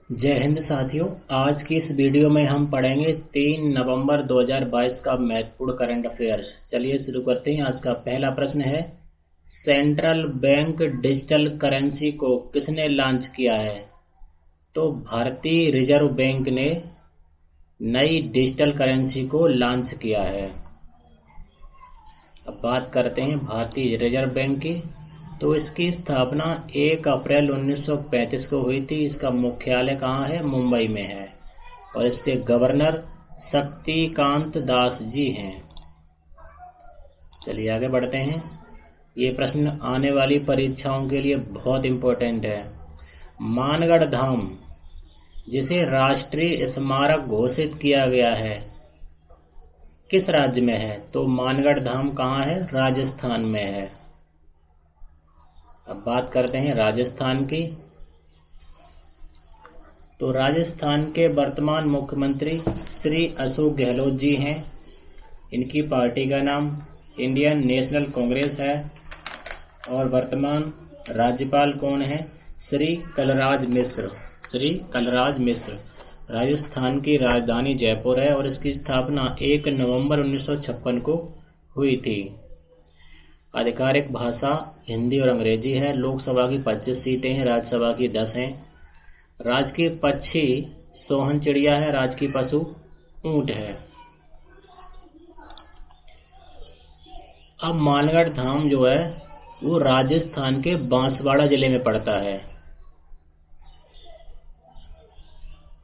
जय हिंद साथियों। आज की इस वीडियो में हम पढ़ेंगे 3 नवंबर 2022 का महत्वपूर्ण करंट अफेयर्स। चलिए शुरू करते हैं। आज का पहला प्रश्न है, सेंट्रल बैंक डिजिटल करेंसी को किसने लॉन्च किया है? तो भारतीय रिजर्व बैंक ने नई डिजिटल करेंसी को लॉन्च किया है। अब बात करते हैं भारतीय रिजर्व बैंक की। तो इसकी स्थापना 1 अप्रैल 1935 को हुई थी। इसका मुख्यालय कहाँ है? मुंबई में है और इसके गवर्नर शक्तिकांत दास जी हैं। चलिए आगे बढ़ते हैं। ये प्रश्न आने वाली परीक्षाओं के लिए बहुत इंपॉर्टेंट है। मानगढ़ धाम जिसे राष्ट्रीय स्मारक घोषित किया गया है, किस राज्य में है? तो मानगढ़ धाम कहाँ है? राजस्थान में है। अब बात करते हैं राजस्थान की। तो राजस्थान के वर्तमान मुख्यमंत्री श्री अशोक गहलोत जी हैं। इनकी पार्टी का नाम इंडियन नेशनल कांग्रेस है और वर्तमान राज्यपाल कौन है? श्री कलराज मिश्र। श्री कलराज मिश्र। राजस्थान की राजधानी जयपुर है और इसकी स्थापना 1 नवंबर 1956 को हुई थी। आधिकारिक भाषा हिंदी और अंग्रेजी है। लोकसभा की 25 सीटें हैं, राज्यसभा की 10 हैं। राजकीय पक्षी सोहन चिड़िया है, राजकीय पशु ऊंट है। अब मानगढ़ धाम जो है वो राजस्थान के बांसवाड़ा जिले में पड़ता है।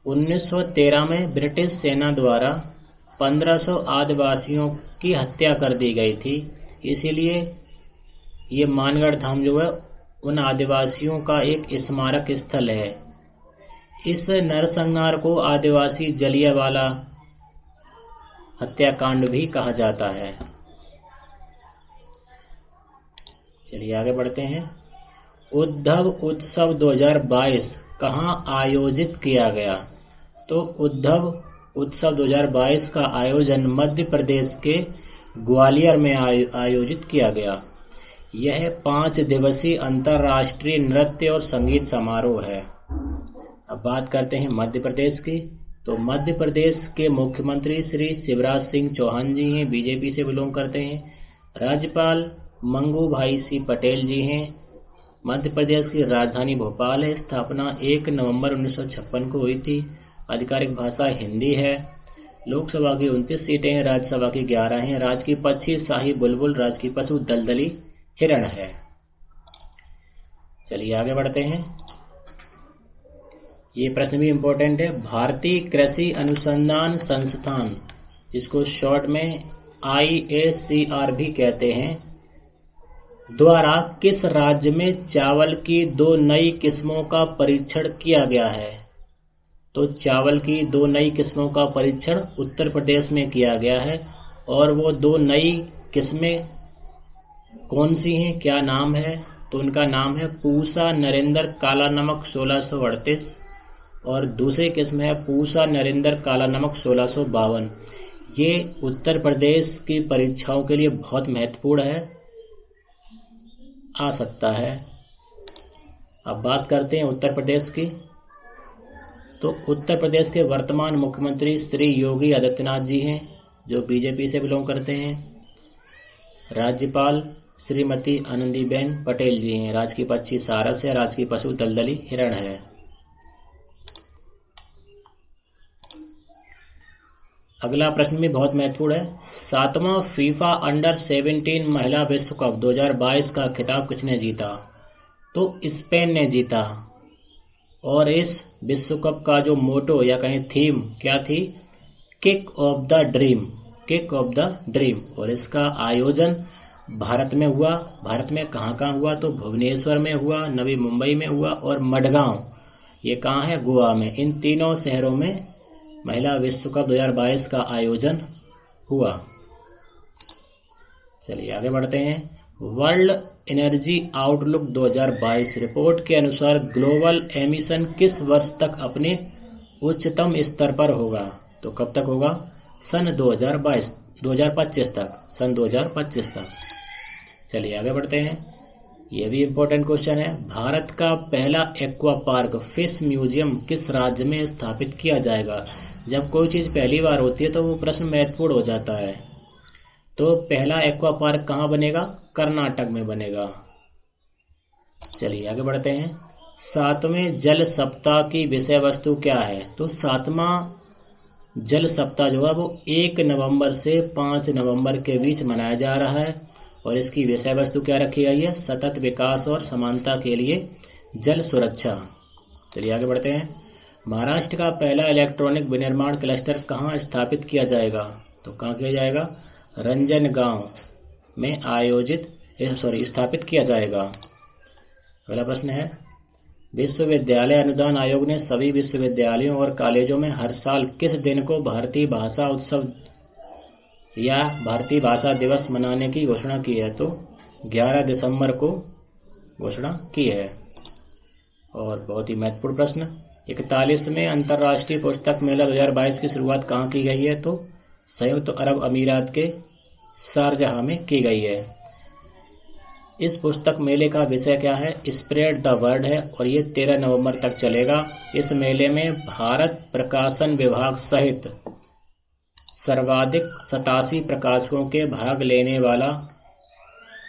1913 में ब्रिटिश सेना द्वारा 1500 आदिवासियों की हत्या कर दी गई थी। इसीलिए ये मानगढ़ धाम जो है उन आदिवासियों का एक स्मारक स्थल है। इस नरसंहार को आदिवासी जलियांवाला हत्याकांड भी कहा जाता है। चलिए आगे बढ़ते हैं। उद्धव उत्सव 2022 कहाँ आयोजित किया गया? तो उद्धव उत्सव 2022 का आयोजन मध्य प्रदेश के ग्वालियर में आयोजित किया गया। यह 5 दिवसीय अंतर्राष्ट्रीय नृत्य और संगीत समारोह है। अब बात करते हैं मध्य प्रदेश की। तो मध्य प्रदेश के मुख्यमंत्री श्री शिवराज सिंह चौहान जी हैं, बीजेपी से बिलोंग करते हैं। राज्यपाल मंगू भाई सी पटेल जी हैं। मध्य प्रदेश की राजधानी भोपाल है। स्थापना 1 नवंबर 1956 को हुई थी। आधिकारिक भाषा हिंदी है। लोकसभा की 29 सीटें हैं, राज्यसभा की 11 हैं। राजकीय पक्षी शाही बुलबुल, राजकीय पशु दलदली हिरण है। चलिए आगे बढ़ते हैं। ये प्रश्न भी इंपॉर्टेंट है। भारतीय कृषि अनुसंधान संस्थान, जिसको शॉर्ट में IACR भी कहते हैं, द्वारा किस राज्य में चावल की 2 नई किस्मों का परीक्षण किया गया है? तो चावल की 2 नई किस्मों का परीक्षण उत्तर प्रदेश में किया गया है। और वो 2 नई किस्में कौन सी हैं, क्या नाम है? तो उनका नाम है पूसा नरेंद्र काला नमक 1638 और दूसरी किस्म है पूसा नरेंद्र काला नमक 1652। ये उत्तर प्रदेश की परीक्षाओं के लिए बहुत महत्वपूर्ण है, आ सकता है। अब बात करते हैं उत्तर प्रदेश की। तो उत्तर प्रदेश के वर्तमान मुख्यमंत्री श्री योगी आदित्यनाथ जी हैं, जो बीजेपी से बिलोंग करते हैं। राज्यपाल श्रीमती आनंदीबेन पटेल जी हैं। राजकीय पक्षी सारस है, राजकीय पशु दलदली हिरण है। अगला प्रश्न भी बहुत महत्वपूर्ण है। 7वां फीफा अंडर 17 महिला विश्व कप 2022 का खिताब किसने जीता? तो स्पेन ने जीता। और इस विश्व कप का जो मोटो या कहें थीम क्या थी? Kick off the dream. Kick off the dream. और इसका आयोजन भारत में हुआ। भारत में कहाँ कहाँ हुआ? तो भुवनेश्वर में हुआ, नवी मुंबई में हुआ और मडगांव, ये कहाँ है? गोवा में। इन तीनों शहरों में महिला विश्व कप 2022 का आयोजन हुआ। चलिए आगे बढ़ते हैं। वर्ल्ड एनर्जी आउटलुक 2022 रिपोर्ट के अनुसार ग्लोबल एमिशन किस वर्ष तक अपने उच्चतम स्तर पर होगा? तो कब तक होगा? सन 2025 तक। सन 2025 तक। चलिए आगे बढ़ते हैं। ये भी इम्पोर्टेंट क्वेश्चन है। भारत का पहला एक्वा पार्क फिश म्यूजियम किस राज्य में स्थापित किया जाएगा? जब कोई चीज पहली बार होती है तो वो प्रश्न महत्वपूर्ण हो जाता है। तो पहला एक्वा पार्क कहाँ बनेगा? कर्नाटक में बनेगा। चलिए आगे बढ़ते हैं। 7वें जल सप्ताह की विषय वस्तु क्या है? तो 7वां जल सप्ताह जो है वो 1 नवंबर से 5 नवंबर के बीच मनाया जा रहा है और इसकी विषय वस्तु क्या रखी गई है? सतत विकास और समानता के लिए जल सुरक्षा। चलिए आगे बढ़ते हैं। महाराष्ट्र का पहला इलेक्ट्रॉनिक विनिर्माण क्लस्टर कहाँ स्थापित किया जाएगा? तो कहाँ किया जाएगा? रंजनगांव में स्थापित किया जाएगा। अगला प्रश्न है, विश्वविद्यालय अनुदान आयोग ने सभी विश्वविद्यालयों और कॉलेजों में हर साल किस दिन को भारतीय भाषा उत्सव या भारतीय भाषा दिवस मनाने की घोषणा की है? तो 11 दिसंबर को घोषणा की है। और बहुत ही महत्वपूर्ण प्रश्न, 41वें अंतर्राष्ट्रीय पुस्तक मेला 2022 की शुरुआत कहाँ की गई है? तो संयुक्त अरब अमीरात के शारजाह में की गई है। इस पुस्तक मेले का विषय क्या है? स्प्रेड द वर्ड है और ये 13 नवंबर तक चलेगा। इस मेले में भारत प्रकाशन विभाग सहित सर्वाधिक 87 प्रकाशकों के भाग लेने वाला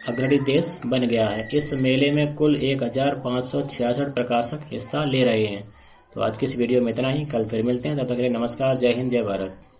अग्रणी देश बन गया है। इस मेले में कुल 1566 प्रकाशक हिस्सा ले रहे हैं। तो आज की इस वीडियो में इतना ही। कल फिर मिलते हैं, तब तक के लिए नमस्कार, जय हिंद, जय भारत।